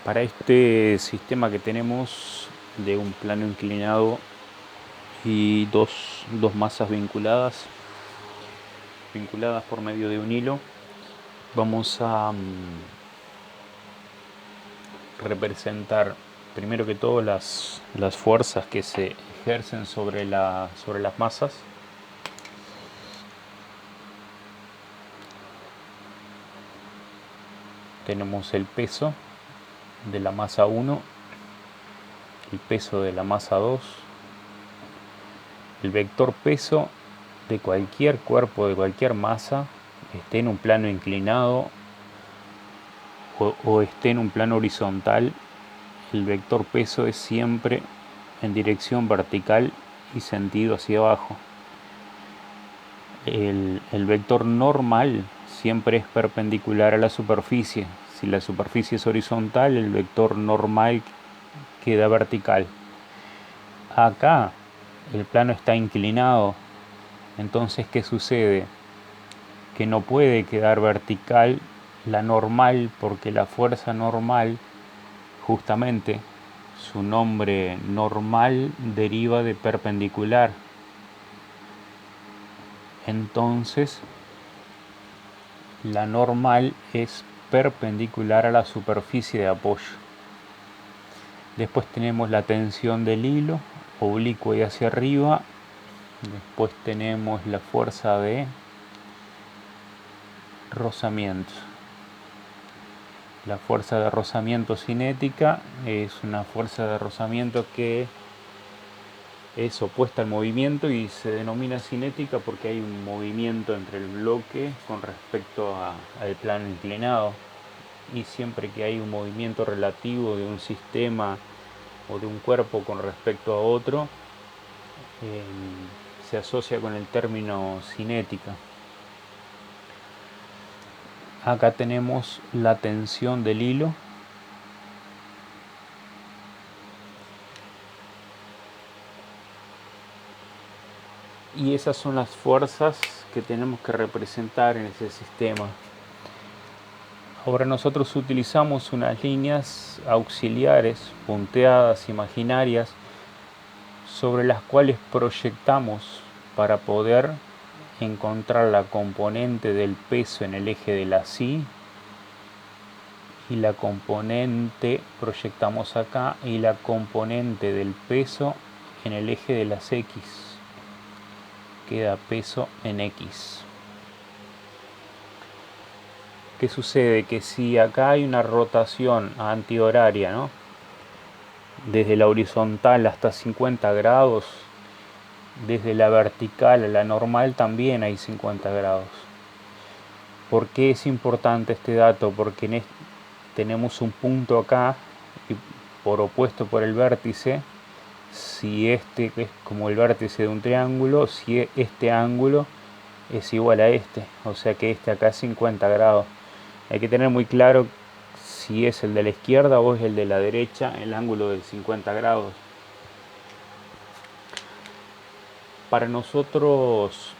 Para este sistema que tenemos de un plano inclinado y dos masas vinculadas por medio de un hilo, vamos a representar primero que todo las fuerzas que se ejercen sobre las masas. Tenemos el peso de la masa 1, el peso de la masa 2, el vector peso de cualquier cuerpo, de cualquier masa, esté en un plano inclinado o esté en un plano horizontal. El vector peso es siempre en dirección vertical y sentido hacia abajo. El vector normal siempre es perpendicular a la superficie. Si la superficie es horizontal, el vector normal queda vertical. Acá el plano está inclinado, entonces ¿qué sucede? Que no puede quedar vertical la normal, porque la fuerza normal, justamente su nombre normal deriva de perpendicular. Entonces la normal es perpendicular a la superficie de apoyo. Después tenemos la tensión del hilo, oblicua y hacia arriba. Después tenemos la fuerza de rozamiento. La fuerza de rozamiento cinética es una fuerza de rozamiento que es opuesta al movimiento y se denomina cinética porque hay un movimiento entre el bloque con respecto al plano inclinado, y siempre que hay un movimiento relativo de un sistema o de un cuerpo con respecto a otro, se asocia con el término cinética. Acá tenemos la tensión del hilo. Y esas son las fuerzas que tenemos que representar en ese sistema. Ahora nosotros utilizamos unas líneas auxiliares, punteadas, imaginarias, sobre las cuales proyectamos para poder encontrar la componente del peso en el eje de la Y, y la componente, proyectamos acá, y la componente del peso en el eje de las X. Queda peso en X. ¿Qué sucede? Que si acá hay una rotación antihoraria, ¿no?, desde la horizontal hasta 50 grados, desde la vertical a la normal también hay 50 grados. ¿Por qué es importante este dato? Porque tenemos un punto acá y por opuesto por el vértice. Si este es como el vértice de un triángulo, si este ángulo es igual a este, o sea que este acá es 50 grados. Hay que tener muy claro si es el de la izquierda o es el de la derecha, el ángulo de 50 grados. Para nosotros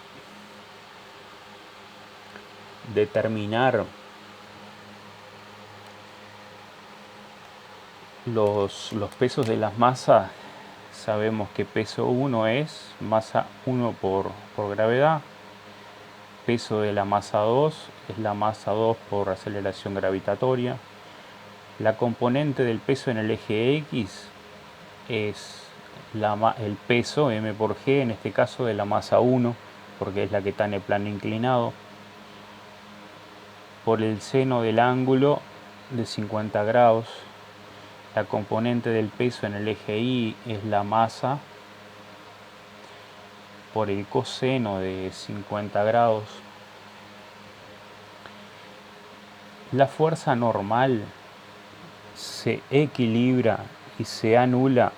determinar los pesos de las masas, sabemos que peso 1 es masa 1 por gravedad, peso de la masa 2 es la masa 2 por aceleración gravitatoria, la componente del peso en el eje X es el peso m por g, en este caso de la masa 1, porque es la que está en el plano inclinado, por el seno del ángulo de 50 grados. La componente del peso en el eje Y es la masa por el coseno de 50 grados. La fuerza normal se equilibra y se anula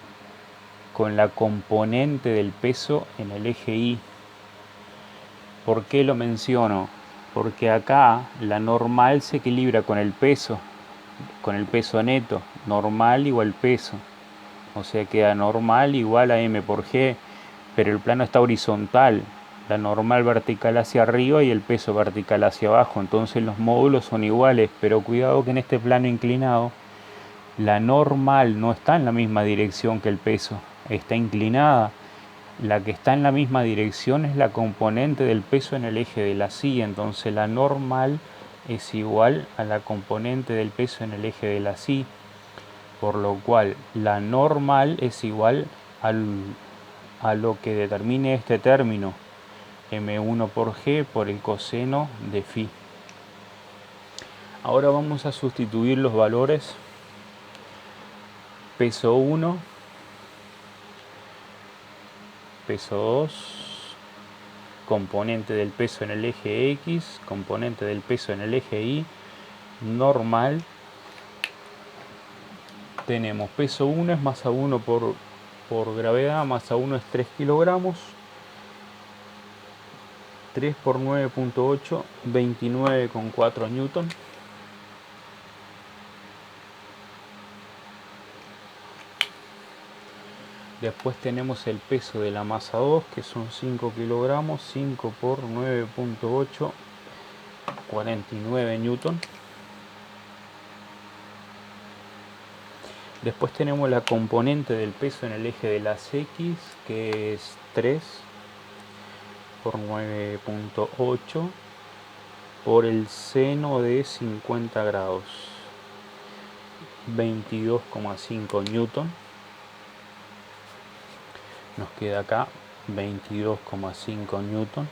con la componente del peso en el eje Y. ¿Por qué lo menciono? Porque acá la normal se equilibra con el peso neto, normal igual peso, o sea queda normal igual a m por g, pero el plano está horizontal, la normal vertical hacia arriba y el peso vertical hacia abajo, entonces los módulos son iguales, pero cuidado que en este plano inclinado La normal no está en la misma dirección que el peso, está inclinada. La que está en la misma dirección es la componente del peso en el eje de la silla, entonces la normal es igual a la componente del peso en el eje de la silla, por lo cual la normal es igual a lo que determine este término, m1 por g por el coseno de phi. Ahora vamos a sustituir los valores. Peso 1, peso 2, componente del peso en el eje X, componente del peso en el eje Y, normal. Tenemos peso 1 es masa 1 por gravedad, masa 1 es 3 kilogramos, 3 por 9.8, 29,4 newton. Después tenemos el peso de la masa 2, que son 5 kilogramos, 5 por 9.8, 49 newton. Después tenemos la componente del peso en el eje de las X, que es 3 por 9.8 por el seno de 50 grados, 22,5 newton. Nos queda acá 22,5 newton.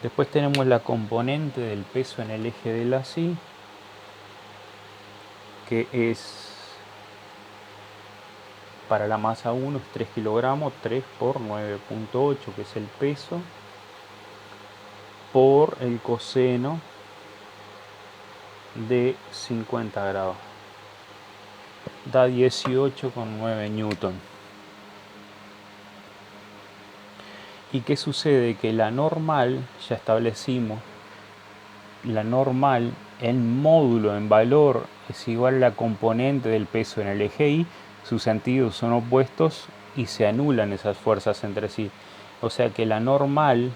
Después tenemos la componente del peso en el eje de la Y, que es, para la masa 1 es 3 kilogramos, 3 por 9.8, que es el peso, por el coseno de 50 grados. Da 18,9 newton. ¿Y qué sucede? Que la normal, ya establecimos, la normal en módulo, en valor, es igual a la componente del peso en el eje Y, sus sentidos son opuestos y se anulan esas fuerzas entre sí. O sea que la normal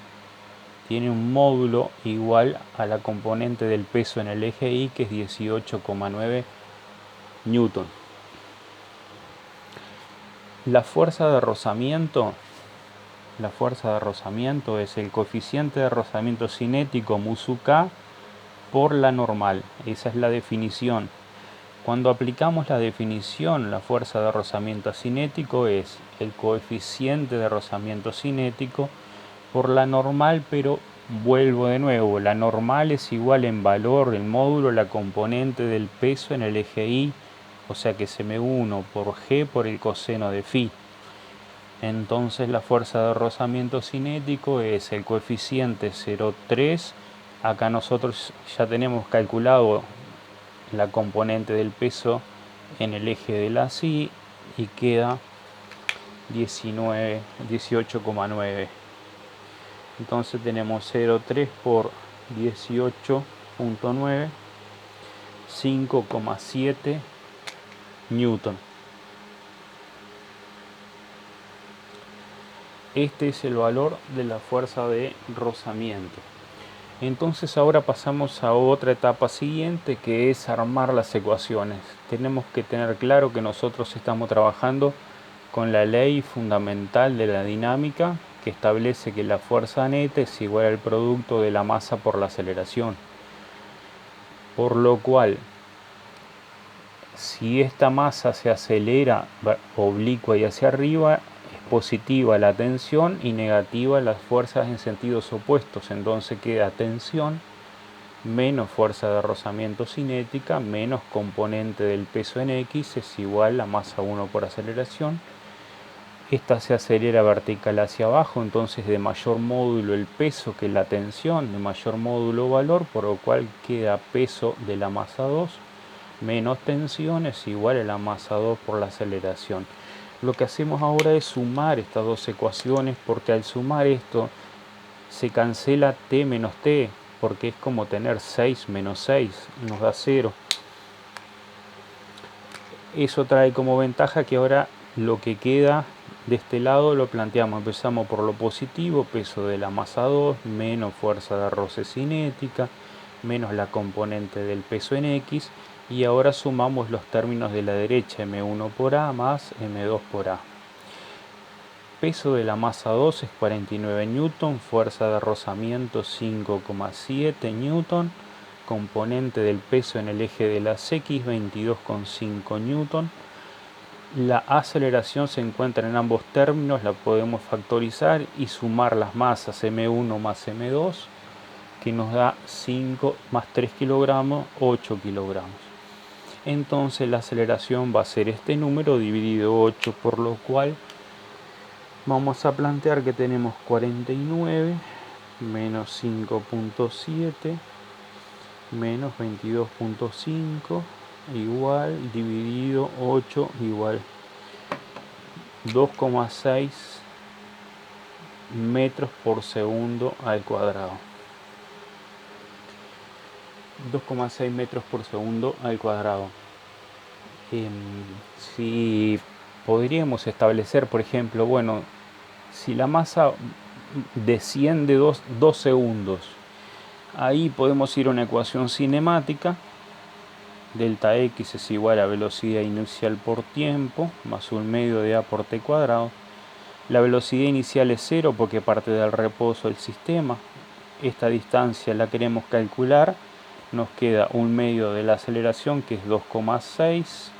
tiene un módulo igual a la componente del peso en el eje Y, que es 18,9 newton. La fuerza de rozamiento es el coeficiente de rozamiento cinético mu sub k por la normal. Esa es la definición. Cuando aplicamos la definición, la fuerza de rozamiento cinético es el coeficiente de rozamiento cinético por la normal, pero vuelvo de nuevo, la normal es igual en valor, el módulo, la componente del peso en el eje Y, o sea que es m1 por g por el coseno de phi. Entonces la fuerza de rozamiento cinético es el coeficiente 0,3. Acá nosotros ya tenemos calculado la componente del peso en el eje de la Y y queda 18,9. Entonces tenemos 0,3 por 18,9, 5,7 newton. Este es el valor de la fuerza de rozamiento. Entonces ahora pasamos a otra etapa siguiente, que es armar las ecuaciones. Tenemos que tener claro que nosotros estamos trabajando con la ley fundamental de la dinámica, que establece que la fuerza neta es igual al producto de la masa por la aceleración. Por lo cual, si esta masa se acelera oblicua y hacia arriba, positiva la tensión y negativa las fuerzas en sentidos opuestos. Entonces queda tensión menos fuerza de rozamiento cinética menos componente del peso en X es igual a masa 1 por aceleración. Esta se acelera vertical hacia abajo, entonces de mayor módulo el peso que la tensión, de mayor módulo valor, por lo cual queda peso de la masa 2 menos tensión es igual a la masa 2 por la aceleración. Lo que hacemos ahora es sumar estas dos ecuaciones, porque al sumar esto se cancela t menos t, porque es como tener 6 menos 6, nos da 0. Eso trae como ventaja que ahora lo que queda de este lado lo planteamos, empezamos por lo positivo, peso de la masa 2, menos fuerza de roce cinética, menos la componente del peso en X, Y ahora sumamos los términos de la derecha, M1 por A más M2 por A. Peso de la masa 2 es 49 Newton, fuerza de rozamiento 5,7 Newton, componente del peso en el eje de las X 22,5 Newton. La aceleración se encuentra en ambos términos, la podemos factorizar y sumar las masas M1 más M2, que nos da 5 más 3 kilogramos, 8 kilogramos. Entonces la aceleración va a ser este número dividido 8, por lo cual vamos a plantear que tenemos 49 menos 5,7 menos 22,5 igual dividido 8 igual 2,6 metros por segundo al cuadrado. 2,6 metros por segundo al cuadrado. Si podríamos establecer, por ejemplo, bueno, si la masa desciende 2 segundos, ahí podemos ir a una ecuación cinemática. Delta X es igual a velocidad inicial por tiempo, más 1/2 de A por T cuadrado. La velocidad inicial es 0 porque parte del reposo del sistema. Esta distancia la queremos calcular. Nos queda 1/2 de la aceleración, que es 2,6,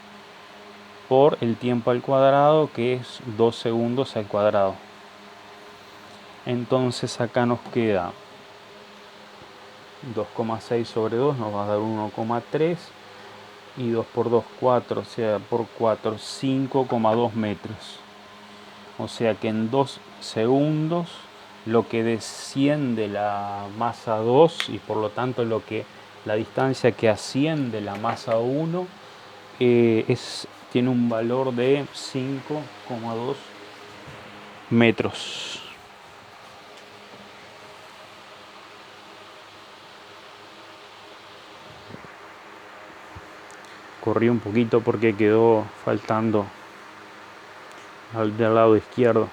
por el tiempo al cuadrado, que es 2 segundos al cuadrado. Entonces acá nos queda 2,6 sobre 2, nos va a dar 1,3. Y 2 por 2, 4, o sea, por 4, 5,2 metros. O sea que en 2 segundos lo que desciende la masa 2 y por lo tanto la distancia que asciende la masa 1 tiene un valor de 5,2 metros. Corrí un poquito porque quedó faltando del lado izquierdo.